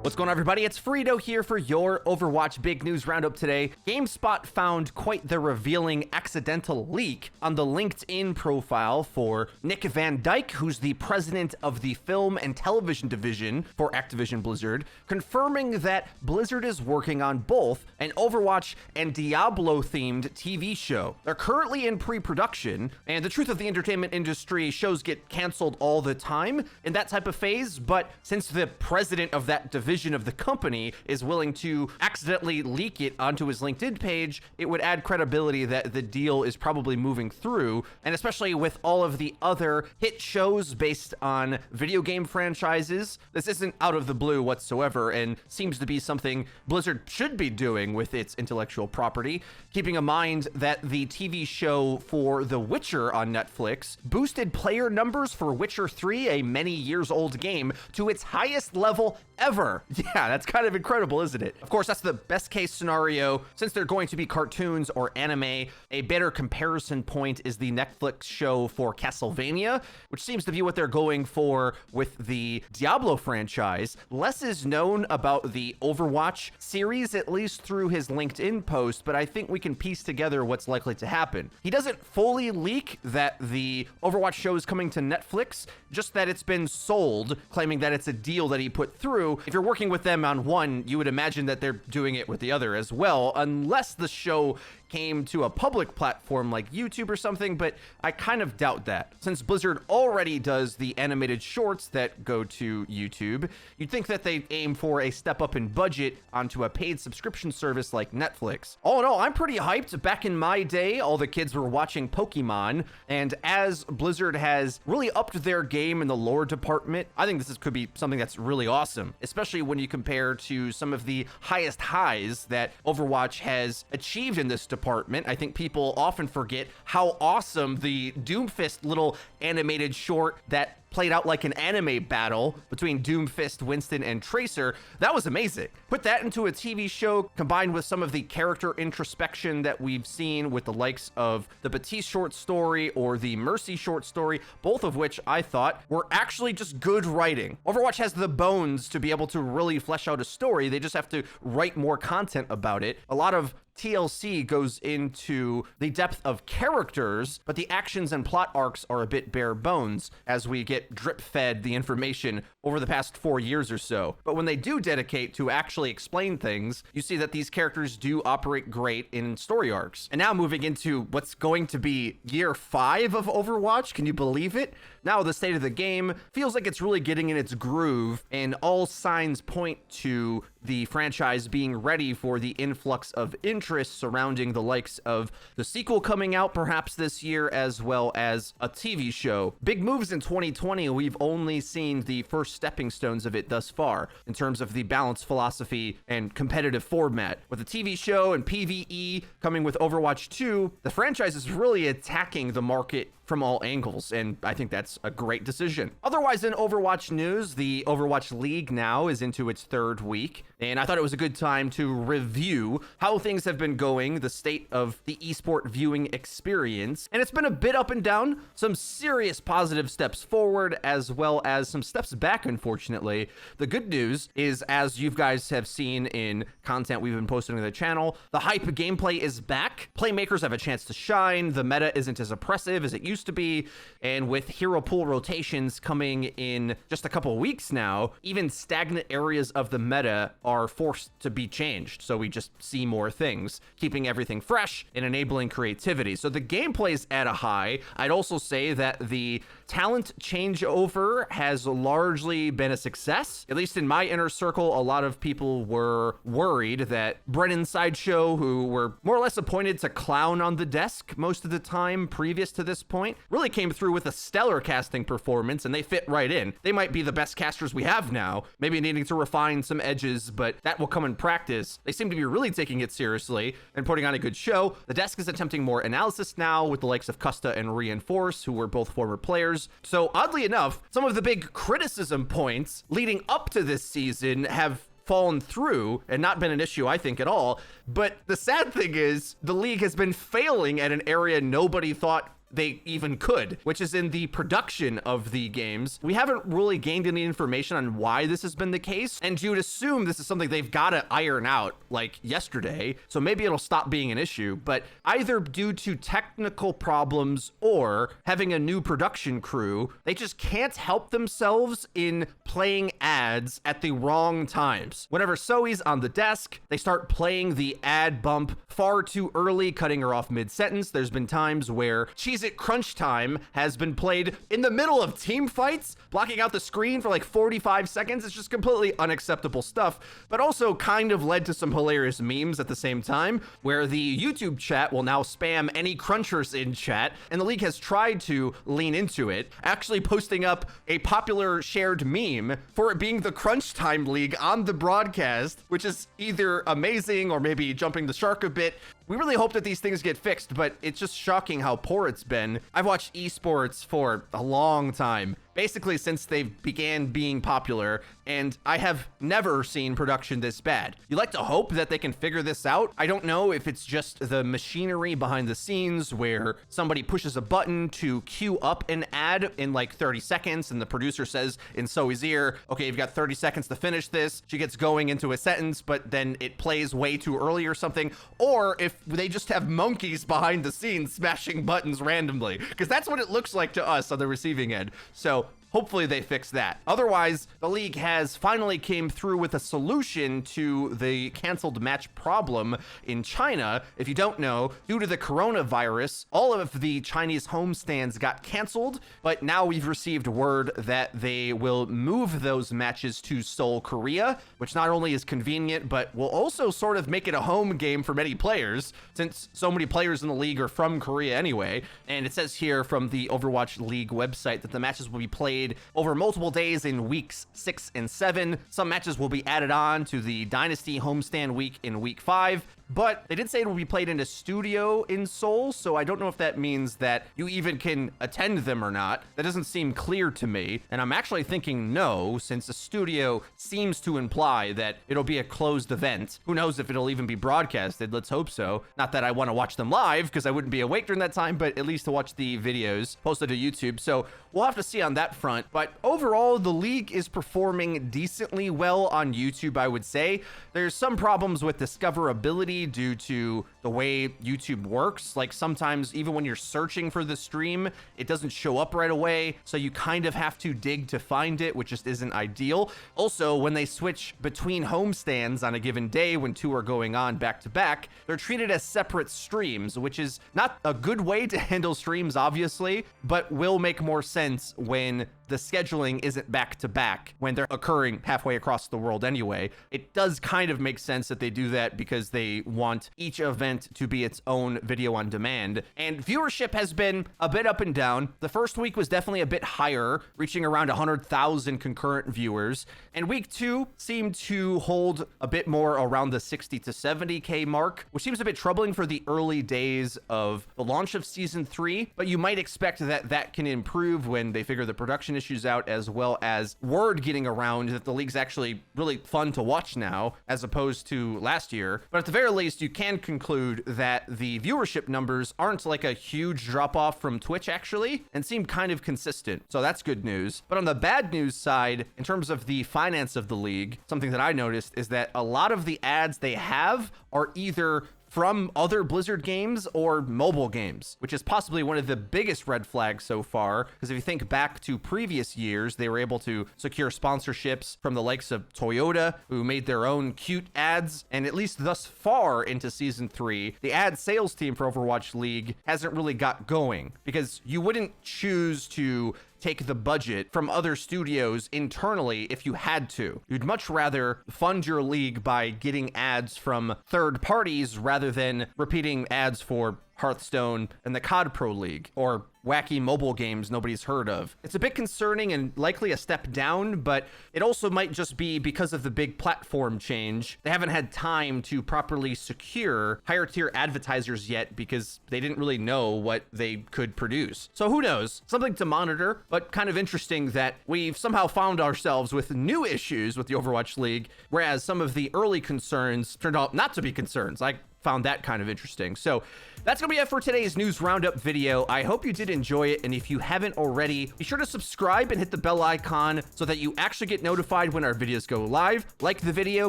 What's going on, everybody? It's Frito here for your Overwatch Big News Roundup today. GameSpot found quite the revealing accidental leak on the LinkedIn profile for Nick Van Dyke, who's the president of the film and television division for Activision Blizzard, confirming that Blizzard is working on both an Overwatch and Diablo-themed TV show. They're currently in pre-production, and the truth of the entertainment industry, shows get canceled all the time in that type of phase, but since the president of that division of the company is willing to accidentally leak it onto his LinkedIn page, it would add credibility that the deal is probably moving through, and especially with all of the other hit shows based on video game franchises, this isn't out of the blue whatsoever and seems to be something Blizzard should be doing with its intellectual property, keeping in mind that the TV show for The Witcher on Netflix boosted player numbers for Witcher 3, a many years old game, to its highest level ever. Yeah, that's kind of incredible, isn't it? Of course, that's the best case scenario. Since they're going to be cartoons or anime, a better comparison point is the Netflix show for Castlevania, which seems to be what they're going for with the Diablo franchise. Less is known about the Overwatch series, at least through his LinkedIn post, but I think we can piece together what's likely to happen. He doesn't fully leak that the Overwatch show is coming to Netflix, just that it's been sold, claiming that it's a deal that he put through. If you're working with them on one, you would imagine that they're doing it with the other as well, unless the show came to a public platform like YouTube or something, but I kind of doubt that. Since Blizzard already does the animated shorts that go to YouTube, you'd think that they'd aim for a step up in budget onto a paid subscription service like Netflix. All in all, I'm pretty hyped. Back in my day, all the kids were watching Pokemon, and as Blizzard has really upped their game in the lore department, I think could be something that's really awesome, especially when you compare to some of the highest highs that Overwatch has achieved in this department. I think people often forget how awesome the Doomfist little animated short that played out like an anime battle between Doomfist, Winston, and Tracer. That was amazing. Put that into a TV show, combined with some of the character introspection that we've seen with the likes of the Batiste short story or the Mercy short story, both of which I thought were actually just good writing. Overwatch has the bones to be able to really flesh out a story. They just have to write more content about it. A lot of TLC goes into the depth of characters, but the actions and plot arcs are a bit bare bones as we get drip fed the information over the past 4 years or so. But when they do dedicate to actually explain things, you see that these characters do operate great in story arcs. And now moving into what's going to be year 5 of Overwatch, can you believe it? Now the state of the game feels like it's really getting in its groove, and all signs point to the franchise being ready for the influx of interest surrounding the likes of the sequel coming out perhaps this year, as well as a TV show. Big moves in 2020, we've only seen the first stepping stones of it thus far in terms of the balanced philosophy and competitive format. With the TV show and PvE coming with Overwatch 2, the franchise is really attacking the market from all angles, and I think that's a great decision. Otherwise, in Overwatch news, the Overwatch League now is into its 3rd week, and I thought it was a good time to review how things have been going, the state of the esport viewing experience, and it's been a bit up and down, some serious positive steps forward, as well as some steps back, unfortunately. The good news is, as you guys have seen in content we've been posting to the channel, the hype gameplay is back, playmakers have a chance to shine, the meta isn't as oppressive as it used to be, and with hero pool rotations coming in just a couple weeks now, even stagnant areas of the meta are forced to be changed, so we just see more things, keeping everything fresh and enabling creativity. So the gameplay's at a high. I'd also say that the talent changeover has largely been a success. At least in my inner circle, a lot of people were worried that Brennan Sideshow, who were more or less appointed to clown on the desk most of the time previous to this point, really came through with a stellar casting performance, and they fit right in. They might be the best casters we have now, maybe needing to refine some edges, but that will come in practice. They seem to be really taking it seriously and putting on a good show. The desk is attempting more analysis now with the likes of Custa and Reinforce, who were both former players. So oddly enough, some of the big criticism points leading up to this season have fallen through and not been an issue, I think, at all. But the sad thing is the league has been failing at an area nobody thought they even could, which is in the production of the games. We haven't really gained any information on why this has been the case, and you would assume this is something they've got to iron out like yesterday, so maybe it'll stop being an issue. But either due to technical problems or having a new production crew, they just can't help themselves in playing ads at the wrong times. Whenever Zoe's on the desk, they start playing the ad bump far too early, cutting her off mid-sentence. There's been times where Cheez-It Crunch Time has been played in the middle of team fights, blocking out the screen for like 45 seconds. It's just completely unacceptable stuff, but also kind of led to some hilarious memes at the same time, where the YouTube chat will now spam any crunchers in chat, and the league has tried to lean into it, actually posting up a popular shared meme for it being the Crunch Time League on the broadcast, which is either amazing or maybe jumping the shark a bit. We really hope that these things get fixed, but it's just shocking how poor it's been. I've watched esports for a long time, basically since they began being popular, and I have never seen production this bad. You like to hope that they can figure this out. I don't know if it's just the machinery behind the scenes where somebody pushes a button to queue up an ad in like 30 seconds, and the producer says in Zoe's ear, okay, you've got 30 seconds to finish this. She gets going into a sentence, but then it plays way too early or something. Or if they just have monkeys behind the scenes smashing buttons randomly, because that's what it looks like to us on the receiving end. So hopefully they fix that. Otherwise, the league has finally came through with a solution to the canceled match problem in China. If you don't know, due to the coronavirus, all of the Chinese homestands got canceled, but now we've received word that they will move those matches to Seoul, Korea, which not only is convenient, but will also sort of make it a home game for many players, since so many players in the league are from Korea anyway. And it says here from the Overwatch League website that the matches will be played over multiple days in weeks 6 and 7. Some matches will be added on to the Dynasty homestand week in week 5. But they did say it will be played in a studio in Seoul, so I don't know if that means that you even can attend them or not. That doesn't seem clear to me, and I'm actually thinking no, since the studio seems to imply that it'll be a closed event. Who knows if it'll even be broadcasted? Let's hope so. Not that I want to watch them live, because I wouldn't be awake during that time, but at least to watch the videos posted to YouTube. So we'll have to see on that front. But overall, the league is performing decently well on YouTube, I would say. There's some problems with discoverability due to the way YouTube works. Like sometimes even when you're searching for the stream, it doesn't show up right away. So you kind of have to dig to find it, which just isn't ideal. Also, when they switch between homestands on a given day, when two are going on back to back, they're treated as separate streams, which is not a good way to handle streams, obviously, but will make more sense when the scheduling isn't back to back, when they're occurring halfway across the world anyway. It does kind of make sense that they do that because they want each event to be its own video on demand. And viewership has been a bit up and down. The first week was definitely a bit higher, reaching around 100,000 concurrent viewers. And week 2 seemed to hold a bit more around the 60 to 70K mark, which seems a bit troubling for the early days of the launch of Season 3. But you might expect that that can improve when they figure the production issues out, as well as word getting around that the league's actually really fun to watch now, as opposed to last year. But at the very least, you can conclude that the viewership numbers aren't like a huge drop off from Twitch actually, and seem kind of consistent. So that's good news. But on the bad news side, in terms of the finance of the league, something that I noticed is that a lot of the ads they have are either from other Blizzard games or mobile games, which is possibly one of the biggest red flags so far, because if you think back to previous years, they were able to secure sponsorships from the likes of Toyota, who made their own cute ads, and at least thus far into Season 3, the ad sales team for Overwatch League hasn't really got going, because you wouldn't choose to take the budget from other studios internally if you had to. You'd much rather fund your league by getting ads from third parties rather than repeating ads for Hearthstone and the COD Pro League, or wacky mobile games nobody's heard of. It's a bit concerning and likely a step down, but it also might just be because of the big platform change. They haven't had time to properly secure higher tier advertisers yet because they didn't really know what they could produce. So who knows? Something to monitor, but kind of interesting that we've somehow found ourselves with new issues with the Overwatch League, whereas some of the early concerns turned out not to be concerns. I found that kind of interesting. So that's gonna be it for today's news roundup video. I hope you did enjoy it, and if you haven't already, be sure to subscribe and hit the bell icon so that you actually get notified when our videos go live. Like the video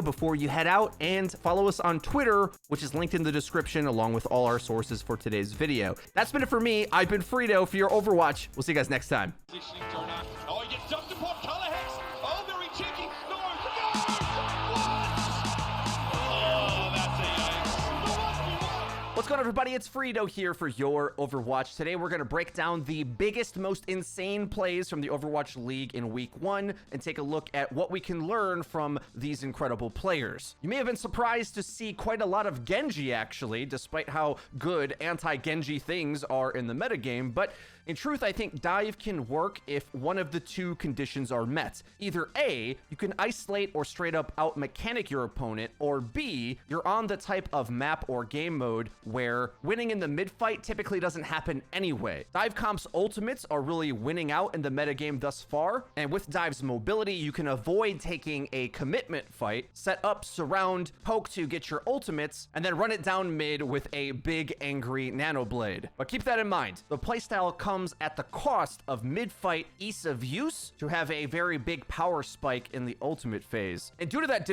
before you head out, and follow us on Twitter, which is linked in the description, along with all our sources for today's video. That's been it for me. I've been Frito for your Overwatch. We'll see you guys next time. Oh, he gets dumped upon Callahan. Oh, very cheeky. What's going on, everybody? It's Frito here for your Overwatch. Today, we're going to break down the biggest, most insane plays from the Overwatch League in Week 1 and take a look at what we can learn from these incredible players. You may have been surprised to see quite a lot of Genji, actually, despite how good anti-Genji things are in the metagame, but in truth, I think dive can work if one of the two conditions are met. Either A, you can isolate or straight up out-mechanic your opponent, or B, you're on the type of map or game mode where winning in the mid-fight typically doesn't happen anyway. Dive Comp's ultimates are really winning out in the metagame thus far, and with Dive's mobility, you can avoid taking a commitment fight, set up, surround, poke to get your ultimates, and then run it down mid with a big, angry Nano Blade. But keep that in mind, the playstyle comes at the cost of mid-fight ease of use to have a very big power spike in the ultimate phase. And due to that